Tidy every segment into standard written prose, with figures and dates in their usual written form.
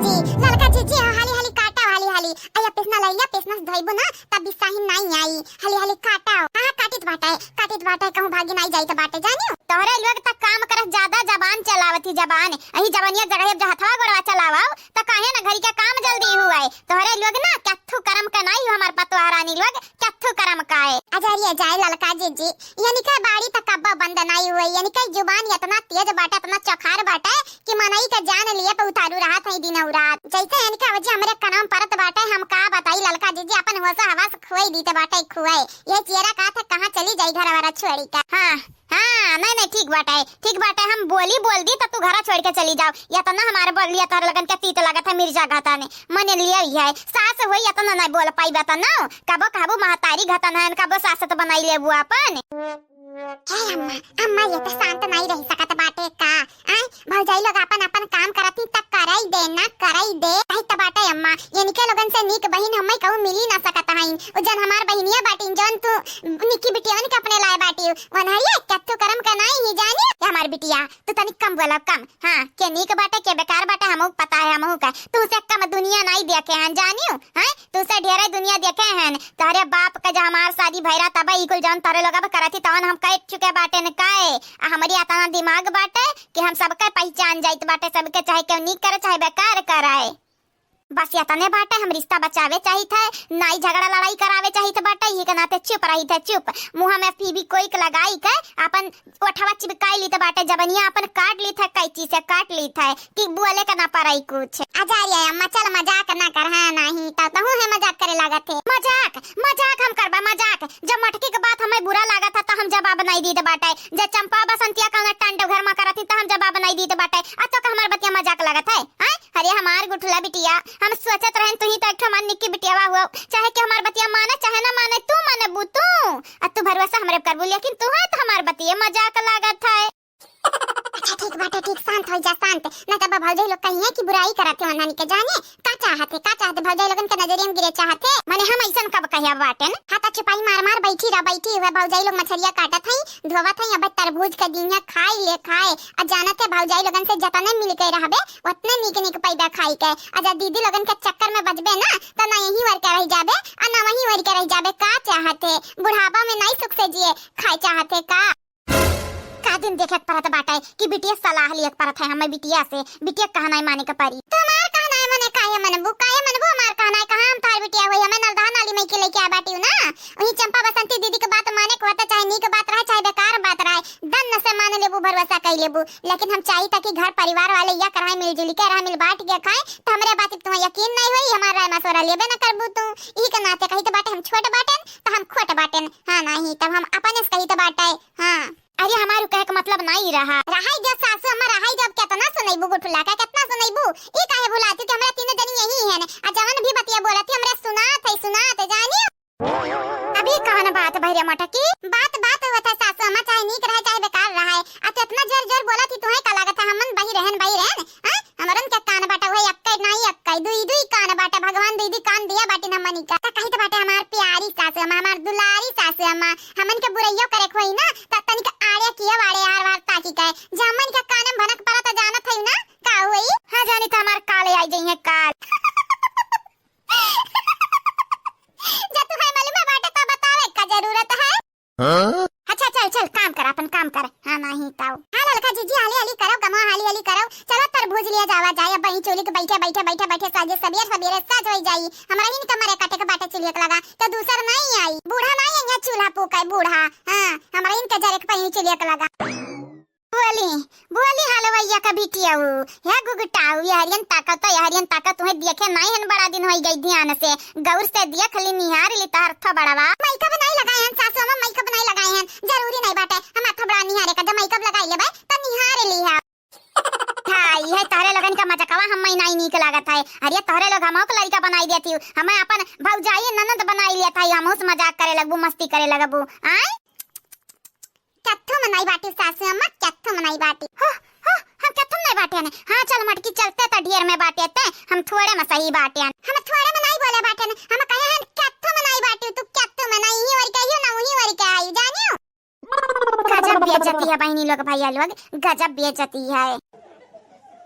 जीजी लड़का जीजी हाली हाली काटा हाली हाली आया पेसना धइबो ना तब बिसाही नहीं आई हाली हाली काटा हां काटित बाटे कहूं भागी नहीं जाई त बाटे जानियो तोहरे लोग त काम करत ज्यादा जबान चलावती जबान अही जवानिया जगह जब हथवा गोड़वा चलावाओ त काहे ना घरी के काम जल्दी हुआए तोहरे लोग ना कथु करम का नहीं हमार पतवा रानी लोग कथु करम काए अजरिया जाए लड़का जीजी यानी का बाड़ी त कब्बा बंद नहीं हुई यानी का जुबान इतना तेज बाटे इतना चखार बाटे कि मनई का जान लिए पे उतारू रहा था दिन और रात जैसे यानी का वजह हमरे कनाम परत बाटे हम का बताई लड़का जीजी अपन होसा हवास खुआई दी त बाटे खुआए ये चेहरा का था कहां चली जाई घर वाला छोड़ी का हां नहीं ठीक बाटे हम बोल दी तब तू घर छोड़ के चली जाओ या तो ना हमारे बोल लिया तार लगन के तीत लगा था मिर्जा घाता ने मने लिया है सास होई या तो ना बोल पाई बता ना कबो महतारी घाता ना कबो सास तो बनाई ले बुआ अपन अम्मा ये तो शांत नहीं रह सकत बाटे का भौजाई लोग अपन काम करती तक कराई दे ना कराई दे कही त बाटे अम्मा ये निके लोगन से नीक बहिन हमें कहू मिली ना सकत हईन ओ जन हमार बहिनिया बाटिन जन तू निकी बिटियान के अपने लाए बाटी वनहरिया कत्तू करम का नहीं ही जानी हमार बिटिया तू तनिक कम बोला कम हां के नीक बाटे के बेकार बाटे हमहु पता है हमहु का तू से कम दुनिया नहीं देखे हैं जानियो हैं तू से ढेरे दुनिया देखे हैं तारे बाप का जब हमार शादी भइरा तब इकुल जन तारे लोग करती तवन हम कह चुके बाटे न काए हमारी इतना दिमाग बाटे कि हम सबके पहचान जाइत बाटे सबके चाहे क्यों नी करे चाहे बेकार कराए बस इतने बाटे हम रिश्ता बचावे चाहिए थे नाई झगड़ा लड़ाई करावे चाहिए थे बाटे ये के नाते चुप रही थे चुप मुंह में पीबी कोई के लगाई के अपन ओठवा चिपकाई ली थे बाटे जबनिया अपन काट ली थे कैची से काट ली थे कि बोले का ना पड़ाई कुछ अजारिया अम्मा चल मजाक ना कर हां नहीं तहु है मजाक करे लगा थे मजाक हम करबा मजाक जब मटकी के बात हमें बुरा लगा था तो हम जवाब नहीं दी थे बाटे जब चंपा बसंतिया का टांडो घर में करती तो हम जवाब नहीं दी थे बाटे आ तो हमार बतिया मजाक लगा था अरे हमार गुठला बिटिया हम सोचत रहन तू ही तो एकठो मान निक्की बिटियावा हुआ चाहे कि हमार बतिया माने चाहे ना माने तू माने बुतू आ तू भरोसा हमरे कर बोल लेकिन तू है तो हमार बतिया मजाक लागत है अच्छा ठीक बात है ठीक शांत हो जा शांत ना तब भौजाई लोग कहिए कि बुराई करते हो नानी के जाने का चाहते भौजाई लोगन के नजरिए में गिरे चाहते माने हम ऐसन कब कहिया बाटन हाथा छुपाई मार बैठी हुआ भौजाई लोग मछलिया काटत हई धोवत हई अब तरबूज के दिनिया खाए आ जानत है भौजाई लोगन से जतने मिल के रहबे उतने नीक पैदा खाई के अजा दीदी लोगन के चक्कर में बजबे ना त ना यही वर के रह जाबे आ ना वही वर के रह जाबे का चाहते बुढ़ापा में नहीं सुख से जिए खाए चाहते का दिन देखे परत बाटे कि बिटिया सलाह लियत परत है हमें बिटिया कहना माने का परी तुम्हार कहना है मने काहे मनबू हमार कहना है कहां हम तार बिटिया होई हमें नलदा नाली में के लेके आ बाटी ना वही चंपा बसंती दीदी के बात माने को होता चाहे नीक बात रहे चाहे बेकार बात रहे दन न से मान लेबू भरोसा कर लेबू लेकिन हम चाहिए ताकि घर परिवार वाले या कराए मिलजुल के रह मिल बांट के खाए तो हमरे बात पे तुम्हें यकीन नहीं होई हमार राय मसवरा लेबे न करबू तू ई के नाते कही तो बाटे हम छोट बाटन तो हम खोट बाटन हां नहीं तब हम अपने से कही तो बाटे हां अरे हमारू कहे का मतलब नहीं रहा जो सासू हमर रहाई जब कितना सुनैबू गुठुला का कितना सुनैबू ई काहे बुलाती कि हमरा तीन जनी यही है ने आ जवन भी बतिया बोलती हमरा सुनात जानियो अभी कहना बात भैया मटकी बात होता सासू हमर चाहे नीक रहे चाहे बेकार रहे आ तो इतना जोर बोलती तुहे का लागत है हमन बही रहन हां हमरन के कान बाटा होय अक्कै नहीं अक्कै दुई कान बाटा भगवान दीदी कान दिया बाटी न मनी का कही तो बाटे हमार प्यारी सासू हमार दुलारी सासू हमन के बुरैयो करे खोई ना त तनिक आड़े किया वाड़े यार वार ताकी कहे जामन के कान भनक पड़ा त जानत है ना का होई हां जानी त हमार काले आई गई है काल जब तुम्हें मालूम है बाटे तो बतावे का जरूरत है हां अच्छा चल काम कर हां नहीं ताऊ हां ललका जीजी हाली करो कमा हाली करो चलो तरबूज लिया जावा जाए अब वहीं चोली के बैठे साजे सबेरे साज होई जाई हमरा ही कमरे काटे के बाटे चुलिया लगा तो दूसर नहीं आई बूढ़ा नहीं है चूल्हा फूकाई बूढ़ा हां हमरा इनके जरे के पही चुलिया लगा बोली हलवैया का बिटिया है गुगटाऊ हरियन ताकत तुम्हें देखे नहीं हन बड़ा दिन होई गई ध्यान से गौर से देख ली निहार ली तार थ बड़वा मेकअप नहीं लगाए हन सासू में मेकअप नहीं लगाए हन जरूरी नहीं बाटे हम थ बड़ा निहारे का जब मेकअप लगाई लेबे त निहार ली है हां ये तारे लगन का मजकवा हम नहीं नीक लागत है अरे तारे लोग हमो को लड़का बनाई देती हमें अपन भौजाई ननद बनाई लेता है हमो से मजाक करे लगबू मस्ती करे लगबू आय कत्थो मनाई बाटी सासू अम्मा कत्थो मनाई बाटी हो हम कत्थो नहीं बाटे ने हां चल मटकी चलते त ढेर में बाटे ते हम थोड़े में सही बाटे हम थोड़े में नहीं बोले बाटे ने हम कहे हैं कत्थो मनाई बाटी तू कत्थो मनाई ही और कहियो ना वही और के आई जानियो गजब बेइज्जती है बहनी लोग भैया लोग गजब बेइज्जती है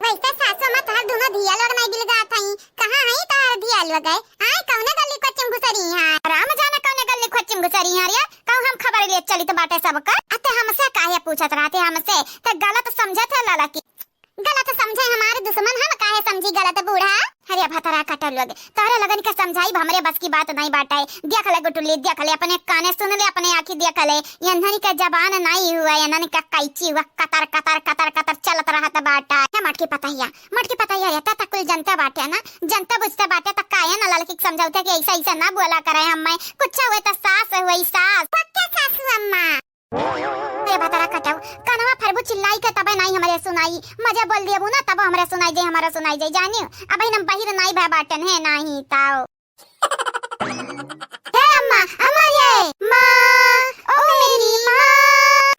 वैसे सासू अम्मा तार दोनों धिया लोग नहीं बिलगा थई कहां है तार धिया लोग आय कौने गली को चिंगुसरी हां राम जाने कौने गली को चिंगुसरी हां रे कहूं हम खबर ले चली तो बाटे सब का अते हमसे काहे पूछत रहते हमसे त गलत समझत है लाला की गलत समझे हमारे दुश्मन हम काहे समझी गलत बूढ़ा अरे भतरा कटल लोग तारे लगन के समझाई हमरे बस की बात नहीं बाटाए देख ले गुटुली देख ले अपने काने सुन ले अपने आंखी देख ले यंधनी का जबान नहीं हुआ यंधनी का कैची हुआ कतर कतर कतर कतर चलत रहत बाटा है मटकी पताइया रहता तक कुल जनता बाटे ना जनता बुझते बाटे तक काहे ना लड़की समझौते कि ऐसा ऐसा ना बोला करे हम कुछ हुए तो सास हुई सास पक्के सासू अम्मा ये भतरा कटाऊ कनवा फरबू चिल्लाई के तबे नहीं हमरे सुनाई मजा बोल दियबू ना तब हमरे सुनाई दे हमारा सुनाई दे जानियो अब हम बहिर नहीं भय बाटन है नहीं ताओ हे अम्मा अम्मा ये मां ओ मेरी मां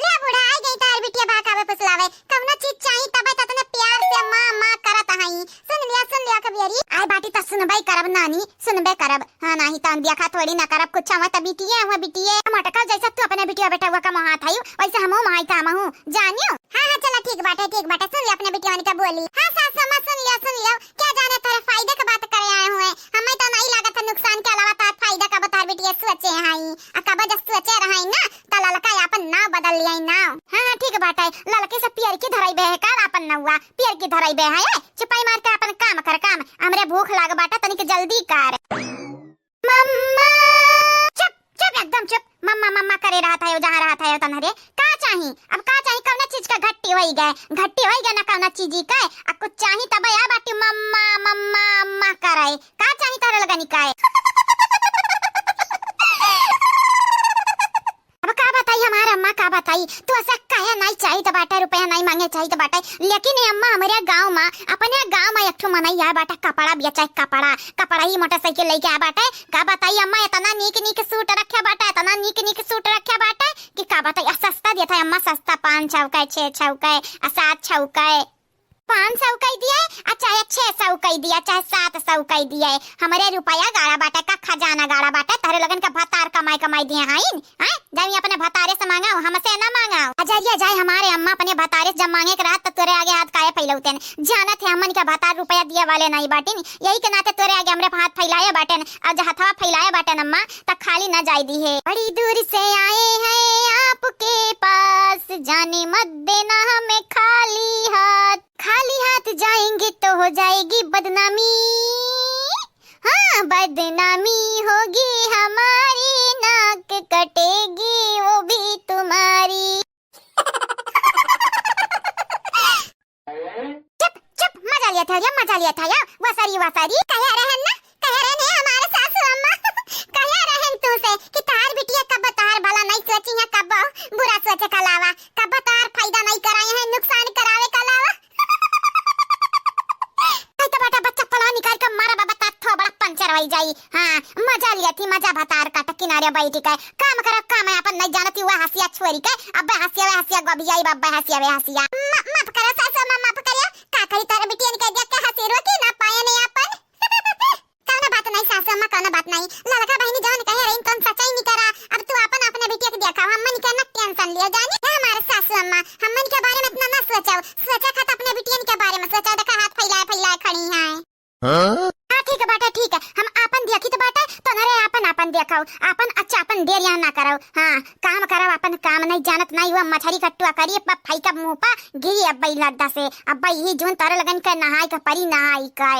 ले बुढ़ा आई गई तार बिटिया भाकावे पुसलावे कवना चीज चाहिए तबे ततने प्यार से मां मां करत हई सुन लिया कबियरी आई बाटी त सुनबई करब नानी सुनबे करब हां नहीं तान दिया खा थोड़ी ना करब कुछ हम त बिटिए मटका जैसा तू अपने बिटिया बेटा हुआ का मोहा थाई वैसे हमो माई था महू जानियो हां चला ठीक बाटे सुन ले अपने बिटिया का बोली हां सास अम्मा सुन लियो क्या जाने तेरे फायदे का बात करे आए हुए हमें तो नहीं लागत नुकसान के अलावा तार फायदा का बता बिटिया सोचे हई अकबा जब सोचे रहई ना त ललका अपन नाव बदल लिया नाव हां ठीक बाटे ललके से पियर की धराई बे है का अपन नौवा पियर की धराई बे है चुपाई मार के अपन काम कर काम हमरे भूख लाग बाटा तनिक जल्दी कर मम्मा चुप एकदम चुप मम्मा करे रहा था जहाँ रहा था तनहरे का चाही अब का चाही कौना चीज का घट्टी होई गए ना कौना चीजी का अब कुछ चाही तब या बाटी मम्मा मम्मा अम्मा करे का चाही तारे लगनी काए अब का बताई हमारा अम्मा का बताई तू ऐसा काहे नहीं चाहिए तो बाटा रुपया नहीं मांगे चाहिए तो बाटा लेकिन अम्मा हमारे गांव में अपने गांव में एक ठो मनई या बाटा कपड़ा बेचे कपड़ा ही मोटरसाइकिल लेके आ बाटा का बताई अम्मा इतना नीक सूट रखे बाटा इतना नीक सूट रखे बाटा कि का बताई सस्ता दिया था अम्मा सस्ता 5 छौका 6 छौका 7 छौका 500 का दिया चाहे 600 का दिया चाहे 700 का दिया हमारे रुपया गाड़ा बाटा का खजाना गाड़ा बाटा तारे लगन का भतार कमाई दिए हाइन हैं जाई अपने भतारे से मांगाओ हमसे ना मांगाओ अजरिया जाए हमारे अम्मा अपने भतारे जब मांगे के रात तो तेरे आगे हाथ काहे फैलौते जाना थे हमन का भतार रुपया दिए वाले नहीं बाटिन यही के नाते तेरे आगे हमरे हाथ फैलाए बाटन आज हथवा फैलाए बाटन अम्मा तक खाली ना जाई दी है बड़ी दूर से आए हैं आपके पास जाने मत देना हमें खाली हाथ जाएंगे तो हो जाएगी बदनामी हाँ बदनामी होगी हमारी नाक कटेगी वो भी तुम्हारी चुप मजा लिया था या वसारी कह रहे ने हमारे सासू अम्मा कह रहे तू से कि तार बिटिया कब तार भला नहीं सोची है कब बुरा सोचे का लावा कब तार फायदा नहीं कराए हैं नुकसान करावे का लावा तो बेटा बच्चा पला निकाल के मारा बाबा ताथो बड़ा पंचर होई जाई हां मजा लिया थी मजा भतार काट किनारे बैठी के काम है अपन नहीं जानती हुआ हसिया छोरी के अब हसिया गबियाई बाबा हसिया माफ करो सासू मां माफ करियो का करी तार बिटिया निकाल दे के हसी रोटी ना पाए नहीं अपन कौन बात नहीं सासू मां कौन बात नहीं लड़का बहनी जान कहे रही कौन सच्चाई नहीं करा अब तू अपन अपने बिटिया के देखा हमन के न टेंशन लियो जानी हमारे सासू अम्मा हमन के बारे में इतना ना सोचा खत अपने बिटिया के बारे में सोचा देखा हाथ फैलाए खड़ी है हां ठीक है हम अपन देखी तो बाटा तोनरे अपन देखाओ अपन अच्छा अपन देर यहाँ ना कराओ हां काम कराओ अपन काम नहीं जानत नहीं हुआ मछरी कट्टुआ करिए फाई का मुंह पा गिरी अब लड्डा से अब ही जोन तारे लगन के नहाई का परी नहाई का